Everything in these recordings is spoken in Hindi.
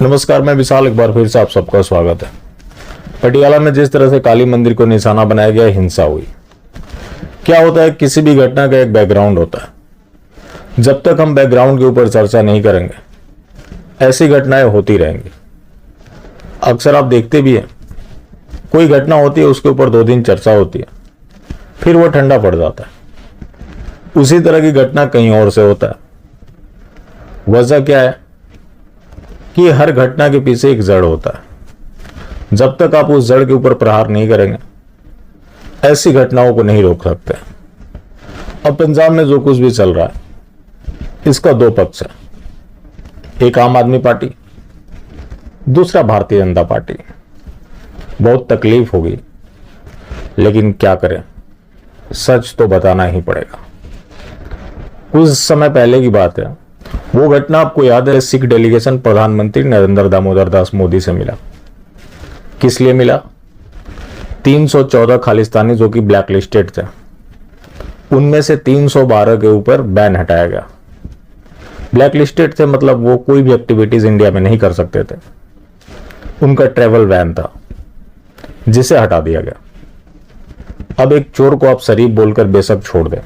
नमस्कार, मैं विशाल। एक बार फिर से आप सबका स्वागत है। पटियाला में जिस तरह से काली मंदिर को निशाना बनाया गया, हिंसा हुई। क्या होता है, किसी भी घटना का एक बैकग्राउंड होता है। जब तक हम बैकग्राउंड के ऊपर चर्चा नहीं करेंगे, ऐसी घटनाएं होती रहेंगी। अक्सर आप देखते भी हैं, कोई घटना होती है, उसके ऊपर 2 दिन चर्चा होती है, फिर वो ठंडा पड़ जाता है। उसी तरह की घटना कहीं और से होता है। वजह क्या है कि हर घटना के पीछे एक जड़ होता है। जब तक आप उस जड़ के ऊपर प्रहार नहीं करेंगे, ऐसी घटनाओं को नहीं रोक सकते। अब पंजाब में जो कुछ भी चल रहा है, इसका 2 पक्ष है। एक आम आदमी पार्टी, दूसरा भारतीय जनता पार्टी। बहुत तकलीफ होगी, लेकिन क्या करें, सच तो बताना ही पड़ेगा। कुछ समय पहले की बात है, वो घटना आपको याद है। सिख डेलीगेशन प्रधानमंत्री नरेंद्र दामोदर दास मोदी से मिला। किस लिए मिला? 314 खालिस्तानी जो कि ब्लैक लिस्टेड थे, उनमें से 312 के ऊपर बैन हटाया गया। ब्लैक लिस्टेड थे मतलब वो कोई भी एक्टिविटीज इंडिया में नहीं कर सकते थे। उनका ट्रेवल बैन था, जिसे हटा दिया गया। अब एक चोर को आप शरीफ बोलकर बेशक छोड़ दें,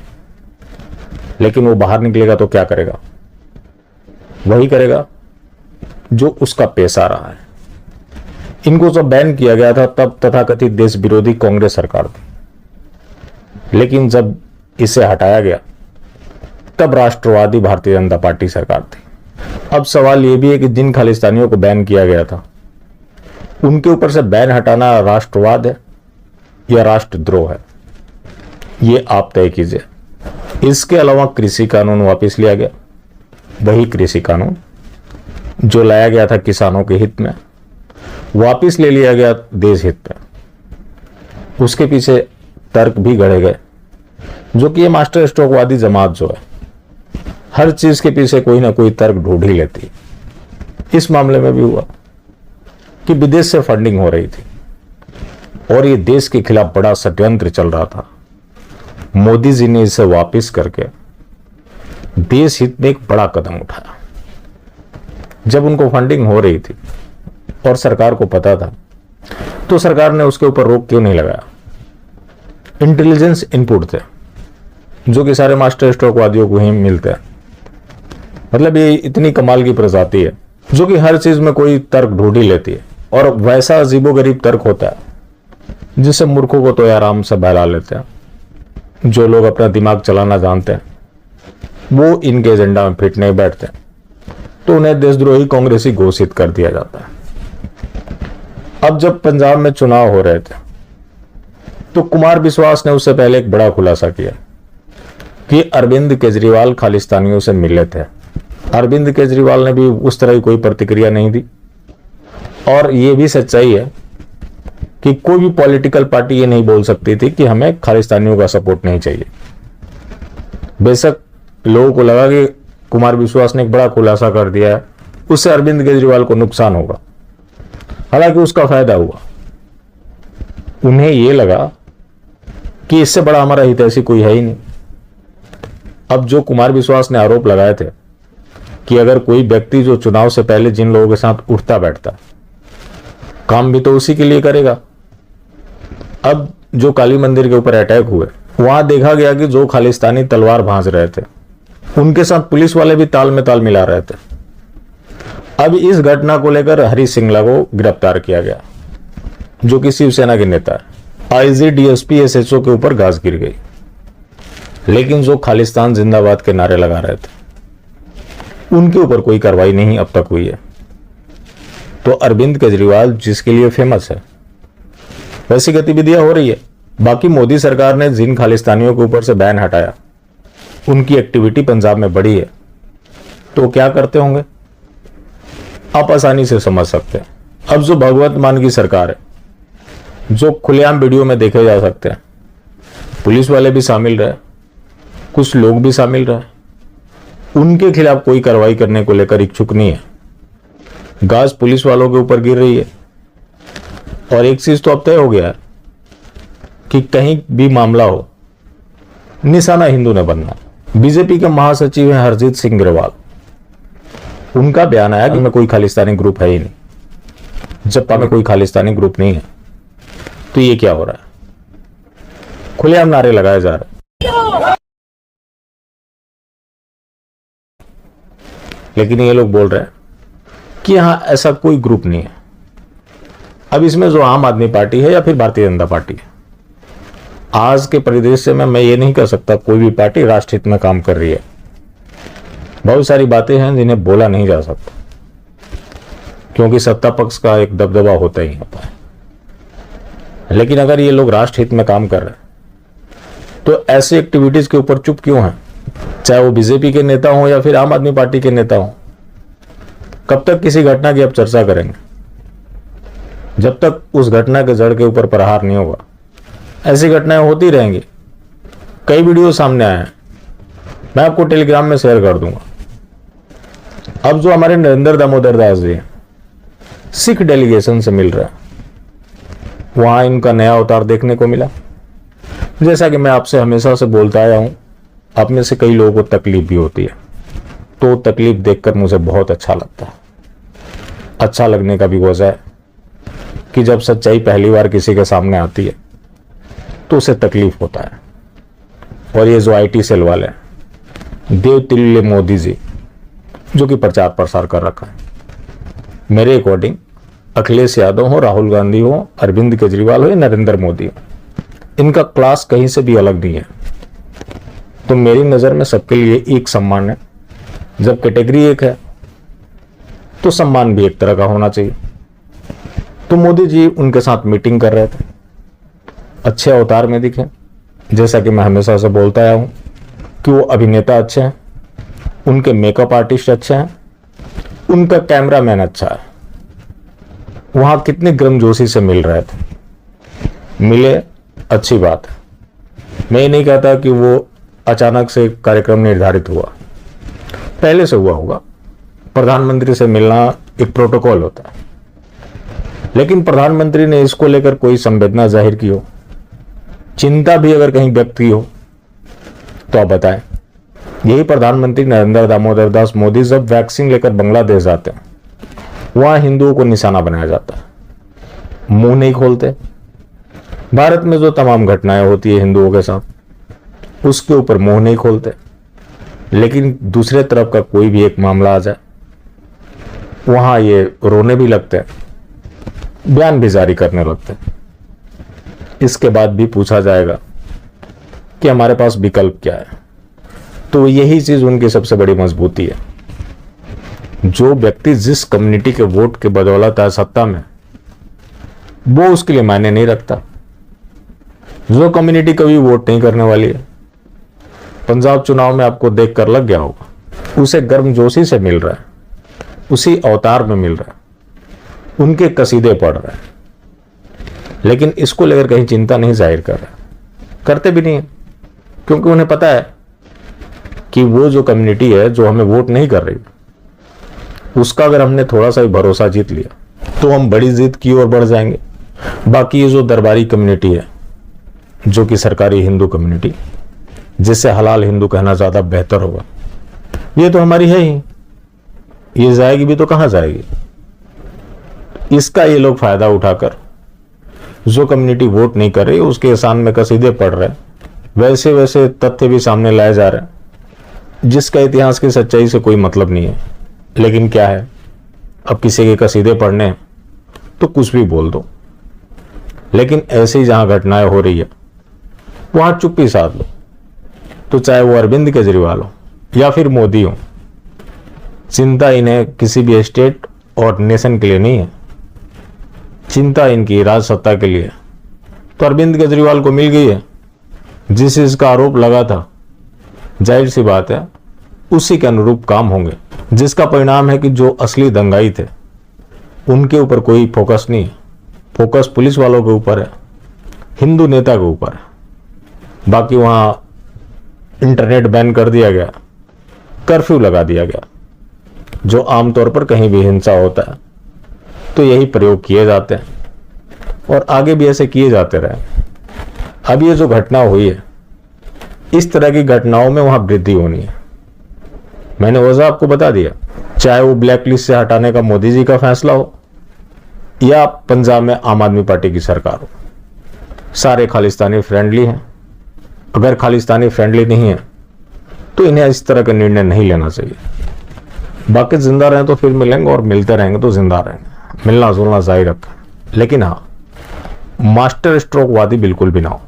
लेकिन वो बाहर निकलेगा तो क्या करेगा? वही करेगा जो उसका पेशा रहा है। इनको जब बैन किया गया था, तब तथाकथित देश विरोधी कांग्रेस सरकार थी, लेकिन जब इसे हटाया गया, तब राष्ट्रवादी भारतीय जनता पार्टी सरकार थी। अब सवाल यह भी है कि जिन खालिस्तानियों को बैन किया गया था, उनके ऊपर से बैन हटाना राष्ट्रवाद है या राष्ट्रद्रोह है, ये आप तय कीजिए। इसके अलावा कृषि कानून वापस लिया गया। वही कृषि कानून जो लाया गया था किसानों के हित में, वापस ले लिया गया देश हित में। उसके पीछे तर्क भी गढ़े गए, जो कि ये मास्टर स्ट्रोकवादी जमात जो है, हर चीज के पीछे कोई ना कोई तर्क ढूंढ ही लेती। इस मामले में भी हुआ कि विदेश से फंडिंग हो रही थी और ये देश के खिलाफ बड़ा षड्यंत्र चल रहा था। मोदी जी ने इसे वापस करके देश हित में एक बड़ा कदम उठाया। जब उनको फंडिंग हो रही थी और सरकार को पता था, तो सरकार ने उसके ऊपर रोक क्यों नहीं लगाया? इंटेलिजेंस इनपुट थे, जो कि सारे मास्टर स्ट्रोकवादियों को ही मिलते हैं। मतलब ये इतनी कमाल की प्रजाति है, जो कि हर चीज में कोई तर्क ढूंढ ही लेती है, और वैसा अजीबोगरीब तर्क होता है जिससे मूर्खों को तो आराम से बहला लेते हैं। जो लोग अपना दिमाग चलाना जानते हैं, वो इनके एजेंडा में फिट नहीं बैठते, तो उन्हें देशद्रोही कांग्रेसी घोषित कर दिया जाता है। अब जब पंजाब में चुनाव हो रहे थे, तो कुमार विश्वास ने उससे पहले एक बड़ा खुलासा किया कि अरविंद केजरीवाल खालिस्तानियों से मिले थे। अरविंद केजरीवाल ने भी उस तरह की कोई प्रतिक्रिया नहीं दी। और यह भी सच्चाई है कि कोई भी पॉलिटिकल पार्टी ये नहीं बोल सकती थी कि हमें खालिस्तानियों का सपोर्ट नहीं चाहिए। बेशक लोगों को लगा कि कुमार विश्वास ने एक बड़ा खुलासा कर दिया है, उससे अरविंद केजरीवाल को नुकसान होगा। हालांकि उसका फायदा हुआ। उन्हें यह लगा कि इससे बड़ा हमारा हितैषी कोई है ही नहीं। अब जो कुमार विश्वास ने आरोप लगाए थे कि अगर कोई व्यक्ति जो चुनाव से पहले जिन लोगों के साथ उठता बैठता, काम भी तो उसी के लिए करेगा। अब जो काली मंदिर के ऊपर अटैक हुए, वहां देखा गया कि जो खालिस्तानी तलवार भांज रहे थे, उनके साथ पुलिस वाले भी ताल में ताल मिला रहे थे। अब इस घटना को लेकर हरी सिंगला को गिरफ्तार किया गया, जो कि शिवसेना के नेता है। आईजी, डीएसपी, एसएचओ के ऊपर घास गिर गई। लेकिन जो खालिस्तान जिंदाबाद के नारे लगा रहे थे, उनके ऊपर कोई कार्रवाई नहीं अब तक हुई है। तो अरविंद केजरीवाल जिसके लिए फेमस है, वैसी गतिविधियां हो रही है। बाकी मोदी सरकार ने जिन खालिस्तानियों के ऊपर से बैन हटाया, उनकी एक्टिविटी पंजाब में बढ़ी है। तो क्या करते होंगे, आप आसानी से समझ सकते हैं। अब जो भगवंत मान की सरकार है, जो खुलेआम वीडियो में देखे जा सकते हैं, पुलिस वाले भी शामिल रहे, कुछ लोग भी शामिल रहे, उनके खिलाफ कोई कार्रवाई करने को लेकर इच्छुक नहीं है। गाज पुलिस वालों के ऊपर गिर रही है। और एक चीज तो अब तय हो गया है कि कहीं भी मामला हो, निशाना हिंदू ने बनना। बीजेपी के महासचिव हैं हरजीत सिंह ग्रेवाल। उनका बयान आया कि मैं कोई खालिस्तानी ग्रुप है ही नहीं। जब में कोई खालिस्तानी ग्रुप नहीं है तो ये क्या हो रहा है? खुलेआम नारे लगाए जा रहे हैं, लेकिन ये लोग बोल रहे हैं कि यहां ऐसा कोई ग्रुप नहीं है। अब इसमें जो आम आदमी पार्टी है या फिर भारतीय जनता पार्टी है, आज के परिदृश्य में मैं ये नहीं कह सकता कोई भी पार्टी राष्ट्र हित में काम कर रही है। बहुत सारी बातें हैं जिन्हें बोला नहीं जा सकता, क्योंकि सत्ता पक्ष का एक दबदबा होता ही होता है। लेकिन अगर ये लोग राष्ट्र हित में काम कर रहे हैं तो ऐसी एक्टिविटीज के ऊपर चुप क्यों हैं? चाहे वो बीजेपी के नेता हो या फिर आम आदमी पार्टी के नेता हो। कब तक किसी घटना की अब चर्चा करेंगे? जब तक उस घटना के जड़ के ऊपर प्रहार नहीं होगा, ऐसी घटनाएं होती रहेंगी। कई वीडियो सामने आए हैं, मैं आपको टेलीग्राम में शेयर कर दूंगा। अब जो हमारे नरेंद्र दामोदर दास जी सिख डेलीगेशन से मिल रहा है, वहां इनका नया अवतार देखने को मिला। जैसा कि मैं आपसे हमेशा से बोलता आया हूं, आप में से कई लोगों को तकलीफ भी होती है, तो तकलीफ देखकर मुझे बहुत अच्छा लगता है। अच्छा लगने का भी वजह है कि जब सच्चाई पहली बार किसी के सामने आती है तो उसे तकलीफ होता है। और ये जो आईटी सेल वाले हैं, देवतिल्य मोदी जी, जो कि प्रचार प्रसार कर रखा है, मेरे अकॉर्डिंग अखिलेश यादव हो, राहुल गांधी हो, अरविंद केजरीवाल हो या नरेंद्र मोदी हो, इनका क्लास कहीं से भी अलग नहीं है। तो मेरी नजर में सबके लिए एक सम्मान है। जब कैटेगरी एक है तो सम्मान भी एक तरह का होना चाहिए। तो मोदी जी उनके साथ मीटिंग कर रहे थे, अच्छे अवतार में दिखे। जैसा कि मैं हमेशा से बोलता आया हूं कि वो अभिनेता अच्छे हैं, उनके मेकअप आर्टिस्ट अच्छे हैं, उनका कैमरामैन अच्छा है। वहां कितने गर्मजोशी से मिल रहे थे, मिले, अच्छी बात है। मैं ये नहीं कहता कि वो अचानक से कार्यक्रम निर्धारित हुआ, पहले से हुआ होगा। प्रधानमंत्री से मिलना एक प्रोटोकॉल होता है, लेकिन प्रधानमंत्री ने इसको लेकर कोई संवेदना जाहिर की हो, चिंता भी अगर कहीं व्यक्त की हो, तो आप बताएं। यही प्रधानमंत्री नरेंद्र दामोदर दास मोदी जब वैक्सीन लेकर बांग्लादेश जाते हैं, वहां हिंदुओं को निशाना बनाया जाता है, मुंह नहीं खोलते। भारत में जो तमाम घटनाएं होती है हिंदुओं के साथ, उसके ऊपर मुंह नहीं खोलते। लेकिन दूसरे तरफ का कोई भी एक मामला आ जाए, वहां ये रोने भी लगते हैं, बयान भी जारी करने लगते हैं। इसके बाद भी पूछा जाएगा कि हमारे पास विकल्प क्या है। तो यही चीज उनकी सबसे बड़ी मजबूती है। जो व्यक्ति जिस कम्युनिटी के वोट के बदौलत है सत्ता में, वो उसके लिए मायने नहीं रखता। जो कम्युनिटी कभी वोट नहीं करने वाली है, पंजाब चुनाव में आपको देखकर लग गया होगा, उसे गर्मजोशी से मिल रहा है, उसी अवतार में मिल रहा है, उनके कसीदे पढ़ रहा है, लेकिन इसको लेकर कहीं चिंता नहीं जाहिर कर रहा, करते भी नहीं है, क्योंकि उन्हें पता है कि वो जो कम्युनिटी है जो हमें वोट नहीं कर रही, उसका अगर हमने थोड़ा सा भी भरोसा जीत लिया तो हम बड़ी जीत की ओर बढ़ जाएंगे। बाकी ये जो दरबारी कम्युनिटी है, जो कि सरकारी हिंदू कम्युनिटी, जिसे हलाल हिंदू कहना ज्यादा बेहतर होगा, ये तो हमारी है ही, ये जाएगी भी तो कहां जाएगी। इसका ये लोग फायदा उठाकर जो कम्युनिटी वोट नहीं कर रही उसके एहसान में कसीदे पढ़ रहे, वैसे वैसे तथ्य भी सामने लाए जा रहे हैं जिसका इतिहास की सच्चाई से कोई मतलब नहीं है। लेकिन क्या है, अब किसी के कसीदे पढ़ने तो कुछ भी बोल दो। लेकिन ऐसे ही जहां घटनाएं हो रही है वहां चुप्पी साध लो। तो चाहे वो अरविंद केजरीवाल हो या फिर मोदी हो, चिंता इन्हें किसी भी स्टेट और नेशन के लिए नहीं है, चिंता इनकी राज सत्ता के लिए। तो अरविंद केजरीवाल को मिल गई है, जिस इसका आरोप लगा था, जाहिर सी बात है उसी के अनुरूप काम होंगे, जिसका परिणाम है कि जो असली दंगाई थे उनके ऊपर कोई फोकस नहीं है। फोकस पुलिस वालों के ऊपर है, हिंदू नेता के ऊपर है। बाकी वहां इंटरनेट बैन कर दिया गया, कर्फ्यू लगा दिया गया। जो आमतौर पर कहीं भी हिंसा होता है तो यही प्रयोग किए जाते हैं और आगे भी ऐसे किए जाते रहे। अब ये जो घटना हुई है, इस तरह की घटनाओं में वहां वृद्धि होनी है। मैंने वजह आपको बता दिया चाहे वो ब्लैक लिस्ट से हटाने का मोदी जी का फैसला हो या पंजाब में आम आदमी पार्टी की सरकार हो, सारे खालिस्तानी फ्रेंडली हैं। अगर खालिस्तानी फ्रेंडली नहीं है तो इन्हें इस तरह का निर्णय नहीं लेना चाहिए। बाकी जिंदा रहें तो फिर मिलेंगे, और मिलते रहेंगे तो जिंदा रहेंगे। मिलना जुलना जारी रखें, लेकिन हाँ, मास्टर स्ट्रोक वादी बिल्कुल भी ना हो।